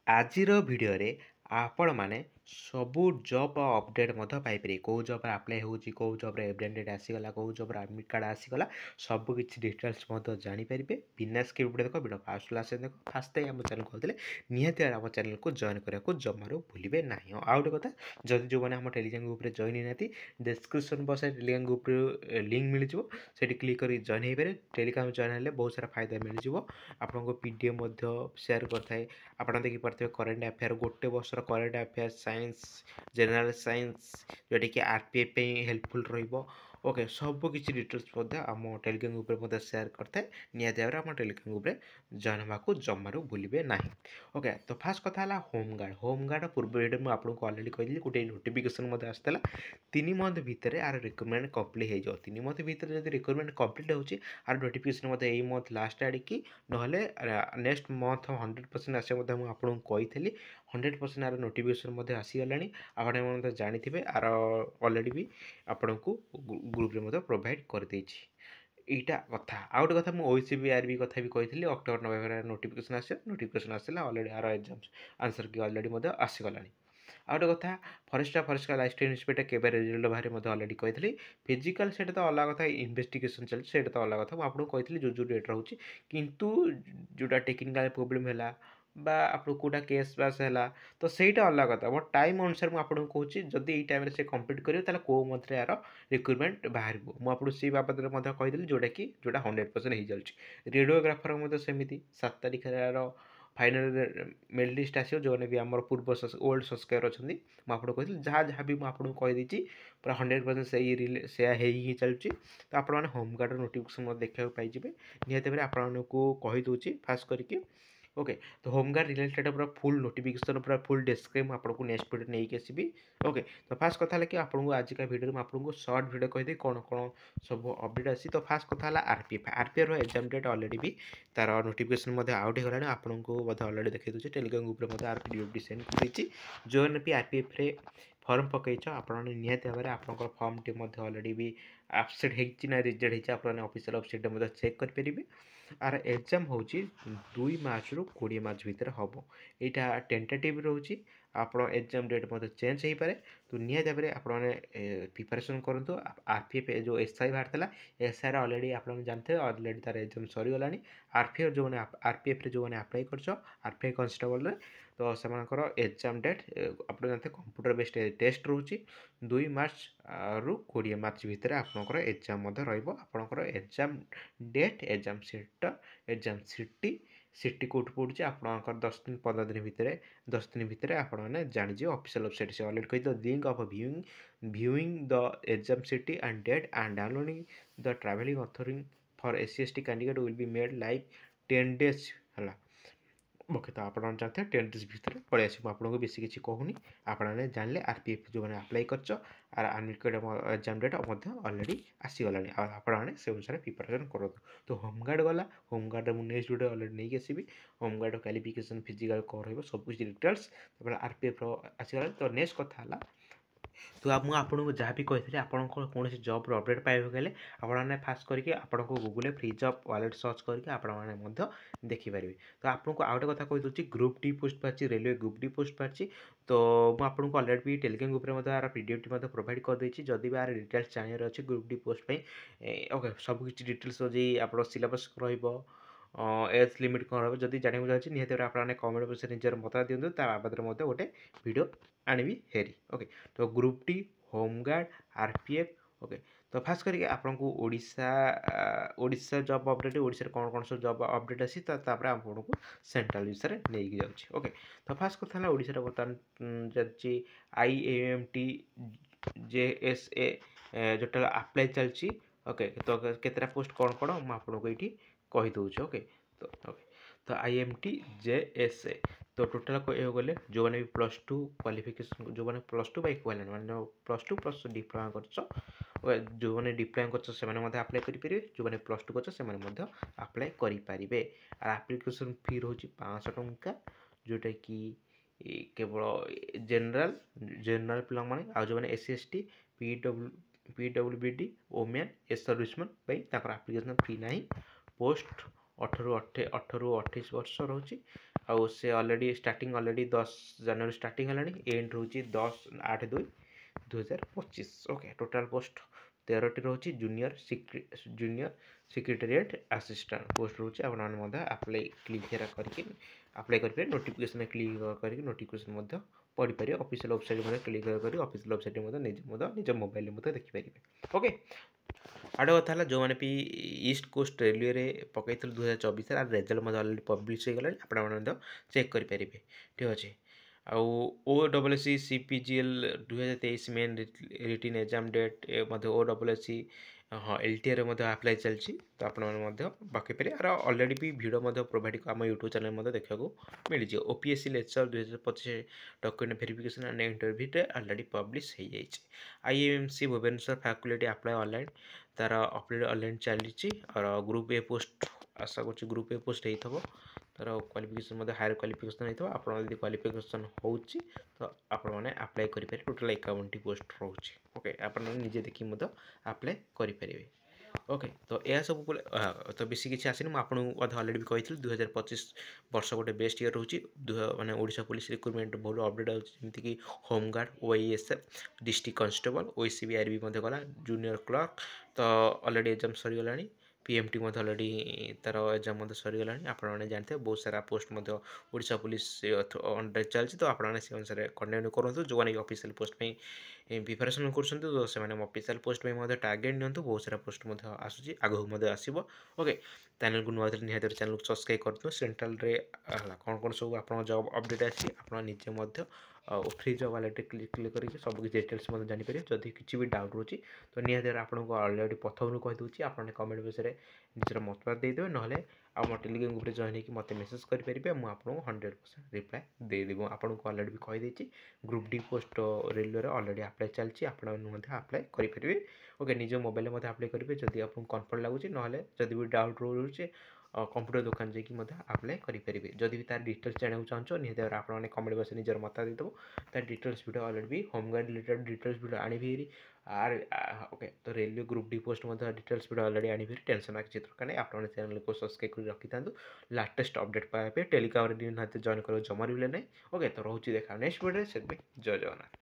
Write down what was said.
ଆଜିର ଭିଡ଼ିଓରେ ଆପଣମାନେ ସବୁ ଜବ୍ ଅପଡ଼େଟ୍ ମଧ୍ୟ ପାଇପାରିବେ। କେଉଁ ଜବ୍ରେ ଆପ୍ଲାଏ ହେଉଛି, କେଉଁ ଜବ୍ରେ ଏଭିଡେଣ୍ଟ ଡେଟ୍ ଆସିଗଲା, କେଉଁ ଜବ୍ର ଆଡମିଟ୍ କାର୍ଡ଼ ଆସିଗଲା, ସବୁ କିଛି ଡିଟେଲ୍ସ ମଧ୍ୟ ଜାଣିପାରିବେ। ବିନା ସ୍କ୍ରିପ୍ଟରେ ଦେଖ, ଭିଡ଼ିଓ ଫାଷ୍ଟ ଲାଷ୍ଟ ଦେଖ। ଫାଷ୍ଟ ଟାଇମ୍ ଆମ ଚ୍ୟାନେଲ୍ କହିଥିଲେ ନିହାତି ଭାବରେ ଆମ ଚ୍ୟାନେଲ୍କୁ ଜଏନ୍ କରିବାକୁ ଜମାରୁ ଭୁଲିବେ ନାହିଁ। ଆଉ ଗୋଟେ କଥା, ଯଦି ଯେଉଁମାନେ ଆମ ଟେଲିଗ୍ରାମ ଗ୍ରୁପ୍ରେ ଜଏନ୍ ହେଇନାହାନ୍ତି, ଡେସ୍କ୍ରିପ୍ସନ୍ ବକ୍ସରେ ଟେଲିଗ୍ରାମ ଗ୍ରୁପ୍ର ଲିଙ୍କ୍ ମିଳିଯିବ, ସେଠି କ୍ଲିକ୍ କରି ଜଏନ୍ ହେଇପାରିବେ। ଟେଲିଗ୍ରାମ ଜଏନ୍ ହେଲେ ବହୁତ ସାରା ଫାଇଦା ମିଳିଯିବ। ଆପଣଙ୍କୁ PDF ମଧ୍ୟ ସେୟାର କରିଥାଏ। ଆପଣ ଦେଖିପାରୁଥିବେ କରେଣ୍ଟ ଆଫେୟାର୍, ଗୋଟେ ବର୍ଷର current affair, science, general science, ଯେଉଁଟାକି RPF ପାଇଁ ହେଲ୍ପଫୁଲ୍ ରହିବ। ଓକେ, ସବୁ କିଛି ଡିଟେଲ୍ସ ମଧ୍ୟ ଆମ ଟେଲିଗ୍ରାମ ଗ୍ରୁପ୍ରେ ମଧ୍ୟ ସେୟାର କରିଥାଏ। ନିହାତି ଭାବରେ ଆମ ଟେଲିଗ୍ରାମ ଗ୍ରୁପ୍ରେ ଜଏନ୍ ହେବାକୁ ଜମାରୁ ଭୁଲିବେ ନାହିଁ। ଓକେ, ତ ଫାର୍ଷ୍ଟ କଥା ହେଲା ହୋମଗାର୍ଡ଼। ହୋମଗାର୍ଡ଼ ପୂର୍ବ ଭିଡ଼ିଓରେ ମୁଁ ଆପଣଙ୍କୁ ଅଲରେଡ଼ି କହିଥିଲି, ଗୋଟେ ନୋଟିଫିକେସନ୍ ମଧ୍ୟ ଆସିଥିଲା। 3 ମନ୍ଥ ଭିତରେ ଆର ରିକ୍ରୁଟମେଣ୍ଟ କମ୍ପ୍ଲିଟ୍ ହେଇଯିବ। 3 ମନ୍ଥ ଭିତରେ ଯଦି ରିକ୍ରୁଟମେଣ୍ଟ କମ୍ପ୍ଲିଟ୍ ହେଉଛି, ଆର ନୋଟିଫିକେସନ୍ ମଧ୍ୟ ଏଇ ମନ୍ଥ ଲାଷ୍ଟ ଆଡ଼ିକି ନହେଲେ ନେକ୍ସଟ ମନ୍ଥ 100% ଆସିବ ମଧ୍ୟ ମୁଁ ଆପଣଙ୍କୁ କହିଥିଲି। 100% ଆର ନୋଟିଫିକେସନ୍ ମଧ୍ୟ ଆସିଗଲାଣି। ଆପଣ ମଧ୍ୟ ଜାଣିଥିବେ, ଆର ଅଲରେଡ଼ି ବି ଆପଣଙ୍କୁ ଗ୍ରୁପ୍ରେ ମଧ୍ୟ ପ୍ରୋଭାଇଡ଼ କରିଦେଇଛି। ଏଇଟା କଥା। ଆଉ ଗୋଟେ କଥା, ମୁଁ OCBRB କଥା ବି କହିଥିଲି। ଅକ୍ଟୋବର ନଭେମ୍ବର ନୋଟିଫିକେସନ୍ ଆସିବ। ନୋଟିଫିକେସନ୍ ଆସିଲା, ଅଲରେଡ଼ି ଆର ଏକ୍ଜାମ୍ ଆନ୍ସର୍ କି ଅଲରେଡ଼ି ମଧ୍ୟ ଆସିଗଲାଣି। ଆଉ ଗୋଟେ କଥା, ଫରେଷ୍ଟର ଲାଇଫଷ୍ଟାଇଲ୍ ଇନ୍ସପେକ୍ଟର କେବେ ରେଜଲ୍ଟ ବାହାରେ ମଧ୍ୟ ଅଲରେଡ଼ି କହିଥିଲି। ଫିଜିକାଲ୍ ସେଇଟା ତ ଅଲଗା କଥା, ଇନଭେଷ୍ଟିଗେସନ୍ ଚାଲିଛି, ସେଇଟା ତ ଅଲଗା କଥା। ମୁଁ ଆପଣଙ୍କୁ କହିଥିଲି ଯେଉଁ ଡେଟ୍ ରହୁଛି। କିନ୍ତୁ ଯେଉଁଟା ଟେକ୍ନିକାଲ୍ ପ୍ରୋବ୍ଲେମ୍ ହେଲା ବା ଆପଣଙ୍କୁ କେଉଁଟା କେସ୍ ବାସ୍ ହେଲା, ତ ସେଇଟା ଅଲଗା କଥା। ବଟ୍ ଟାଇମ୍ ଅନୁସାରେ ମୁଁ ଆପଣଙ୍କୁ କହୁଛି, ଯଦି ଏଇ ଟାଇମ୍ରେ ସେ କମ୍ପ୍ଲିଟ୍ କରିବ, ତାହେଲେ କେଉଁ ମନ୍ଥରେ ଏହାର ରିକ୍ରୁଟମେଣ୍ଟ ବାହାରିବ। ମୁଁ ଆପଣଙ୍କୁ ସେଇ ବାବଦରେ ମଧ୍ୟ କହିଥିଲି, ଯେଉଁଟା 100% ହେଇଯାଉଛି। ରେଡ଼ିଓଗ୍ରାଫର ମଧ୍ୟ ସେମିତି 7 ତାରିଖରେ ଏହାର ଫାଇନାଲ୍ ମେଲ୍ ଲିଷ୍ଟ ଆସିବ। ଯେଉଁମାନେ ବି ଆମର ପୂର୍ବ ଓଲ୍ଡ ସବସ୍କ୍ରାଇବର୍ ଅଛନ୍ତି, ମୁଁ ଆପଣଙ୍କୁ କହିଥିଲି, ଯାହା ବି ମୁଁ ଆପଣଙ୍କୁ କହିଦେଇଛି, ପୁରା 100% ସେୟା ହେଇ ହିଁ ଚାଲୁଛି। ତ ଆପଣମାନେ ହୋମଗାର୍ଡ଼ର ନୋଟିଫିକେସନ୍ ମଧ୍ୟ ଦେଖିବାକୁ ପାଇଯିବେ। ନିହାତି ଭାବରେ ଆପଣମାନଙ୍କୁ କହିଦେଉଛି ଫାଷ୍ଟ କରିକି। ଓକେ, ତ ହୋମଗାର୍ଡ଼ ରିଲେଟେଡ଼ ପୁରା ଫୁଲ୍ ନୋଟିଫିକେସନ୍, ପୁରା ଫୁଲ୍ ଡେସ୍କ୍ରାଇବ୍ ମୁଁ ଆପଣଙ୍କୁ ନେକ୍ସଟ ଭିଡ଼ିଓ ନେଇକି ଆସିବି। ଓକେ, ତ ଫାଷ୍ଟ କଥା ହେଲା କି ଆପଣଙ୍କୁ ଆଜିକା ଭିଡ଼ିଓରେ ମୁଁ ଆପଣଙ୍କୁ ସର୍ଟ ଭିଡ଼ିଓ କହିଦେବି କ'ଣ ସବୁ ଅପଡ଼େଟ୍ ଅଛି। ତ ଫାଷ୍ଟ କଥା ହେଲା RPFର ଏକ୍ଜାମ୍ ଡେଟ୍ ଅଲରେଡ଼ି ବି ତାର ନୋଟିଫିକେସନ୍ ମଧ୍ୟ ଆଉଟ୍ ହେଇଗଲାଣି। ଆପଣଙ୍କୁ ମଧ୍ୟ ଅଲରେଡ଼ି ଦେଖାଇ ଦେଉଛି। ଟେଲିଗ୍ରାମ ଗ୍ରୁପ୍ରେ ମଧ୍ୟ ଆର PDF ସେଣ୍ଡ କରିଦେଇଛି। ଯେଉଁମାନେ ବି RPFରେ ଫର୍ମ ପକାଇଛ, ଆପଣମାନେ ନିହାତି ଭାବରେ ଆପଣଙ୍କର ଫର୍ମଟି ମଧ୍ୟ ଅଲରେଡ଼ି ବି ଆପସେଟ୍ ହେଇଛି ନା ରିଜେକ୍ଟ ହେଇଛି, ଆପଣମାନେ ଅଫିସିଆଲ୍ ୱେବସାଇଟ୍ରେ ମଧ୍ୟ ଚେକ୍ କରିପାରିବେ। ଆର ଏକ୍ଜାମ୍ ହେଉଛି 2 ମାର୍ଚ୍ଚରୁ 20 ମାର୍ଚ୍ଚ ଭିତରେ ହେବ। ଏଇଟା ଟେଣ୍ଟେଟିଭ୍ ରହୁଛି। ଆପଣ ଏକ୍ଜାମ୍ ଡେଟ୍ ମଧ୍ୟ ଚେଞ୍ଜ ହେଇପାରେ। ତ ନିହାତି ଭାବରେ ଆପଣମାନେ ପ୍ରିପାରେସନ୍ କରନ୍ତୁ। RPF ଯେଉଁ SI ବାହାରିଥିଲା, SIର ଅଲରେଡ଼ି ଆପଣମାନେ ଜାଣିଥିବେ, ଅଲରେଡ଼ି ତାର ଏକ୍ଜାମ୍ ସରିଗଲାଣି। RPFରେ ଯେଉଁମାନେ ଆପ୍ଲାଏ କରିଛ, RPF କନଷ୍ଟେବଲରେ, ତ ସେମାନଙ୍କର ଏକ୍ଜାମ୍ ଡେଟ୍ ଆପଣ ଜାଣିଥିବେ କମ୍ପ୍ୟୁଟର ବେସ୍ଡ ଟେଷ୍ଟ ରହୁଛି। 2 ମାର୍ଚ୍ଚରୁ 20 ମାର୍ଚ୍ଚ ଭିତରେ ଆପଣଙ୍କର ଏକ୍ଜାମ୍ ମଧ୍ୟ ରହିବ। ଆପଣଙ୍କର ଏକ୍ଜାମ୍ ଡେଟ୍, ଏକ୍ଜାମ୍ ସିଟି କେଉଁଠି ପଡ଼ୁଛି, ଆପଣଙ୍କର 10-15 ଦିନ ଭିତରେ, 10 ଦିନ ଭିତରେ ଆପଣମାନେ ଜାଣିଯିବେ। ଅଫିସିଆଲ୍ ୱେବସାଇଟ୍ ସେ ଅଲରେଡ଼ି କହିଛି, link of viewing the exam city and date and downloading the travelling authority for SC/ST candidate will be made live 10 days ହେଲା। ଓକେ, ତ ଆପଣ ଜାଣିଥିବେ 10 days ଭିତରେ ପଳେଇ ଆସିବ। ମୁଁ ଆପଣଙ୍କୁ ବେଶୀ କିଛି କହୁନି, ଆପଣମାନେ ଜାଣିଲେ। RPF ଯେଉଁମାନେ ଆପ୍ଲାଏ କରିଛ, ଆଡମିଟ୍ ଏକ୍ଜାମ୍ ଡେଟ୍ ମଧ୍ୟ ଅଲରେଡ଼ି ଆସିଗଲାଣି। ଆଉ ଆପଣମାନେ ସେ ଅନୁସାରେ ପ୍ରିପାରେସନ୍ କରନ୍ତୁ। ତ ହୋମଗାର୍ଡ଼ ଗଲା। ହୋମଗାର୍ଡ଼ରେ ମୁଁ ନେକ୍ସଟ ଭିଡ଼ିଓ ଅଲରେଡ଼ି ନେଇକି ଆସିବି। ହୋମଗାର୍ଡ଼ କ୍ୱାଲିଫିକେସନ୍, ଫିଜିକାଲ୍ କ'ଣ ରହିବ, ସବୁ କିଛି ଡିଟେଲ୍ସ। ତାପରେ RPFର ଆସିଗଲାଣି। ତ ନେକ୍ସଟ କଥା ହେଲା, ତ ମୁଁ ଆପଣଙ୍କୁ ଯାହା ବି କହିଥିଲି, ଆପଣଙ୍କର କୌଣସି ଜବ୍ର ଅପଡ଼େଟ୍ ପାଇବାକୁ ହେଲେ ଆପଣମାନେ ଫାଷ୍ଟ କରିକି ଆପଣଙ୍କୁ ଗୁଗୁଲରେ ଫ୍ରି ଜବ୍ ୱାଲେଟ୍ ସର୍ଚ୍ଚ କରିକି ଆପଣମାନେ ମଧ୍ୟ ଦେଖିପାରିବେ। ତ ଆପଣଙ୍କୁ ଆଉ ଗୋଟେ କଥା କହିଦେଉଛି, ଗ୍ରୁପ୍ ଡି ପୋଷ୍ଟ ବାହାରିଛି, ରେଲୱେ ଗ୍ରୁପ୍ ଡି ପୋଷ୍ଟ ବାହାରିଛି। ତ ମୁଁ ଆପଣଙ୍କୁ ଅଲରେଡ଼ି ବି ଟେଲିଗ୍ରାମ ଗ୍ରୁପ୍ରେ ମଧ୍ୟ ଆର PDFଟି ମଧ୍ୟ ପ୍ରୋଭାଇଡ଼ କରିଦେଇଛି। ଯଦି ବି ଆର ଡିଟେଲ୍ସ ଜାଣିବାର ଅଛି ଗ୍ରୁପ୍ ଡି ପୋଷ୍ଟ ପାଇଁ, ଓକେ, ସବୁ କିଛି ଡିଟେଲ୍ସ ଅଛି। ଆପଣ ସିଲାବସ୍ ରହିବ, ଏଜ୍ ଲିମିଟ୍ କ'ଣ ରହିବ, ଯଦି ଜାଣିବାକୁ ଚାହୁଁଛି, ନିହାତି ଭାବରେ ଆପଣମାନେ କମେଣ୍ଟ ବକ୍ସରେ ନିଜର ମତାମତ ଦିଅନ୍ତୁ। ତା ବାବଦରେ ମଧ୍ୟ ଗୋଟେ ଭିଡ଼ିଓ ଆଣିବି ହେରି। ଓକେ, ତ group D, home guard, RPF। Okay, ତ ଫାଷ୍ଟ କରିକି ଆପଣଙ୍କୁ ଓଡ଼ିଶା ଜବ୍ ଅପଡ଼େଟ୍, ଓଡ଼ିଶାରେ କ'ଣ ସବୁ ଜବ୍ ଅପଡ଼େଟ୍ ଅଛି, ତାପରେ ଆପଣଙ୍କୁ ସେଣ୍ଟ୍ରାଲ୍ ବିଷୟରେ ନେଇକି ଯାଉଛି। ଓକେ, ତ ଫାଷ୍ଟ କଥା ହେଲା, ଓଡ଼ିଶାରେ ବର୍ତ୍ତମାନ ଚାଲିଛି IAMT JSA, ଯେଉଁଟା ଆପ୍ଲାଏ ଚାଲିଛି। ଓକେ, ତ କେତେଟା ପୋଷ୍ଟ କ'ଣ ମୁଁ ଆପଣଙ୍କୁ ଏଇଠି କହିଦେଉଛି। ଓକେ, ତ IMT JSA, ତ ଟୋଟାଲ୍ କହିବାକୁ ଗଲେ ଯେଉଁମାନେ ବି +2 କ୍ୱାଲିଫିକେସନ୍, ଯେଉଁମାନେ +2 ବା ଇକ୍ୱାଲେଣ୍ଟ, ମାନେ +2 + ଡିପ୍ଲୋମା କରିଛ, ଯେଉଁମାନେ ଡିପ୍ଲୋମା କରିଛ ସେମାନେ ମଧ୍ୟ ଆପ୍ଲାଏ କରିପାରିବେ। ଯେଉଁମାନେ +2 କରିଛ ସେମାନେ ମଧ୍ୟ ଆପ୍ଲାଏ କରିପାରିବେ। ଆଉ ଆପ୍ଲିକେସନ୍ ଫି ରହୁଛି 500 ଟଙ୍କା, ଯେଉଁଟାକି କେବଳ ଜେନେରାଲ୍ ପିଲାମାନେ, ଆଉ ଯେଉଁମାନେ SC/ST, PWBD, ଓମେନ୍, ସର୍ଭିସମ୍ୟାନ୍ ପାଇଁ ତାଙ୍କର ଆପ୍ଲିକେସନ୍ ଫି ନାହିଁ। ପୋଷ୍ଟ 18ରୁ 28 ବର୍ଷ ରହୁଛି। आउ से ऑलरेडी स्टार्टिंग ऑलरेडी 10 जनवरी स्टार्टिंग है एंड रोचे 10/8/2025। ओके टोटाल पोस्ट 13टी रोचे जूनियर सेक्रेटेरिएट असिस्टेंट पोस्ट रोचे आपने आप्लाय क्लिक करके आप्लाय करेंगे नोटिफिकेशन क्लिक करके नोटिफिकेशन पढ़ी पारे ऑफिशियल वेबसाइट क्लिक कर ऑफिशियल वेबसाइट निज मोबाइल देखिपारे। ओके आड़ कथा है जो मैंने भी ईस्ट कोस्ट रेलवे पकई 2024 रेजल्ट अलरेडी पब्लिश हो गला आप चेक करेंगे ठीक अच्छे। आउ OSSC CPGL 2023 main written exam date OSSC हाँ LTR आप्लाय चलती तो आपके यार अलरेडी भी भिड प्रोवाइड आम यूट्यूब चैनल देखा मिल जाए। OPSC lecture 2025 document verification and interview already publish हो जाए। IIMC Bhubaneswar faculty apply online तार अपडेट ऑनलाइन चली और ग्रुप ए पोस्ट आशा कर ग्रुप ए पोस्ट हो तार क्वालिफिकेशन हायर क्वालिफिकेशन होता है आप क्वालिफिकेशन हो तो आपने अप्लाई करेंगे टोटाल 51टी पोस्ट रोचे। ओके आपने निजे देखिए अप्लाई करेंगे। ओके तो यह सब तो बेसी किसी आसनी मुझे अलरेडी भी कही 2025 वर्ष गोटे बेस्ट ईयर रोचे माने ओडिशा पुलिस रिक्रुटमेंट बहुत अपडेट आमतीक home guard OISF district constable OCBR भी गला जूनियर क्लर्क तो अलरेडी एग्जाम सरीगला PMT अलरेडी तार एग्जाम सरीगला आपने जानते हैं बहुत सारा पोस्ट ओडिशा पुलिस अंडर चलती तो आपने से अनुसार कंटिन्यू करूँ जो मैंने ऑफिशियल पोस्ट में प्रिपरेशन कर ऑफिशियल पोस्ट में टार्गेट नि बहुत सारा पोस्ट आसूँ आगू आसो। ओके चैनल को नुआ निहत चैनल को सब्सक्राइब कर दो सेंट्रल रे कौन कौन सब आप जॉब अपडेट आसी आप निजे फ्री जॉब वालेट क्लिक करके सब किसी डिटेल्स जानीपर जदि किसी भी डाउट रोचे तो निहत आपको अलरेडी प्रथम कहीदे आपने कमेंट बॉक्स में निजर मतदान देदेवे ना आम टेलीग्राम ग्रुप जॉइन होकर मत मेसेज करेंगे मुझे 100% रिप्लाय देदेवी आपको अलरेडी भी कहीदे group D post railway already apply चलती आपने अप्लाई करेंगे। ओके निज मोबाइल में अप्लाई करेंगे जदि आपको कन्फर्म लगुच ना जदि भी डाउट रोचे कंप्यूटर दुकान जाकि अप्लाई करेंगे जदि भी तार डिटेल्स जानना चाहो निहत आपने कमेंट बॉक्स निजर मत देदेव तार डिटेल्स वीडियो अलरेडी भी होमगार्ड रिलेटेड डिटेल्स वीडियो आनी आर ओके तो railway group D post details video already आनी टेंशन किसी दरकार नहीं आपने चैनल को सब्सक्राइब कर रखी था लाटेस्ट अपडेट पाइबे टेलीग्राम जॉइन कर जमा भी ना। ओके तो रोचे देखा नेक्स्ट वीडियो से जय जगन्नाथ।